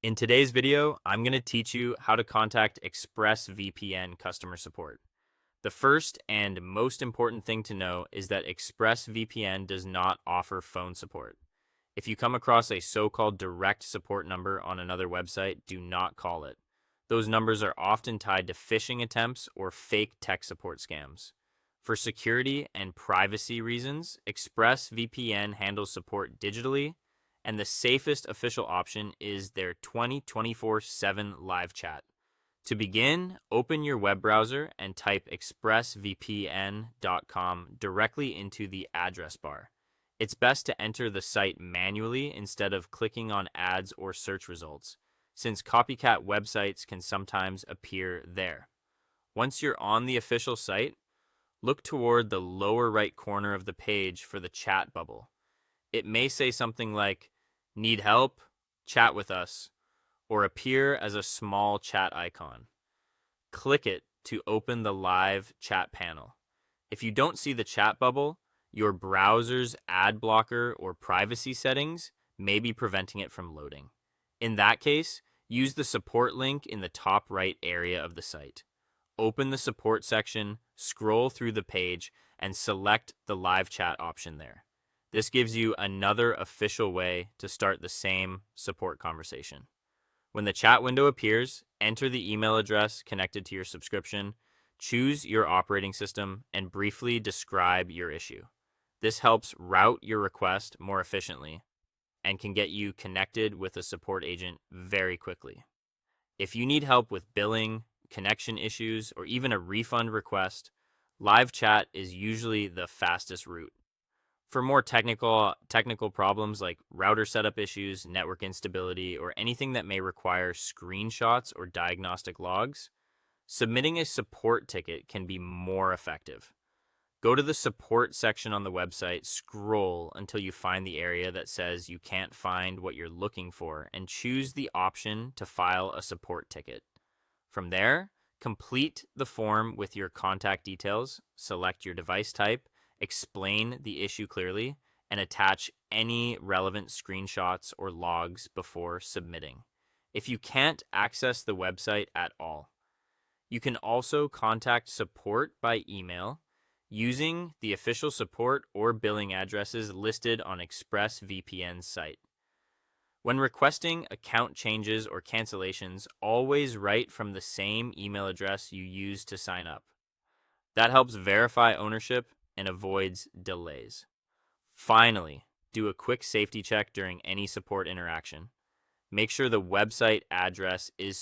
In today's video, I'm going to teach you how to contact ExpressVPN customer support. The first and most important thing to know is that ExpressVPN does not offer phone support. If you come across a so-called direct support number on another website, do not call it. Those numbers are often tied to phishing attempts or fake tech support scams. For security and privacy reasons, ExpressVPN handles support digitally, and the safest official option is their 24/7 live chat. To begin, open your web browser and type expressvpn.com directly into the address bar. It's best to enter the site manually instead of clicking on ads or search results, since copycat websites can sometimes appear there. Once you're on the official site, look toward the lower right corner of the page for the chat bubble. It may say something like, "Need help? Chat with us," or appear as a small chat icon. Click it to open the live chat panel. If you don't see the chat bubble, your browser's ad blocker or privacy settings may be preventing it from loading. In that case, use the support link in the top right area of the site. Open the support section, scroll through the page, and select the live chat option there. This gives you another official way to start the same support conversation. When the chat window appears, enter the email address connected to your subscription, choose your operating system, and briefly describe your issue. This helps route your request more efficiently and can get you connected with a support agent very quickly. If you need help with billing, connection issues, or even a refund request, live chat is usually the fastest route. For more technical problems like router setup issues, network instability, or anything that may require screenshots or diagnostic logs, submitting a support ticket can be more effective. Go to the support section on the website, scroll until you find the area that says you can't find what you're looking for, and choose the option to file a support ticket. From there, complete the form with your contact details, select your device type, explain the issue clearly, and attach any relevant screenshots or logs before submitting. If you can't access the website at all, you can also contact support by email using the official support or billing addresses listed on ExpressVPN's site. When requesting account changes or cancellations, always write from the same email address you used to sign up. That helps verify ownership and avoids delays. Finally, do a quick safety check during any support interaction. Make sure the website address is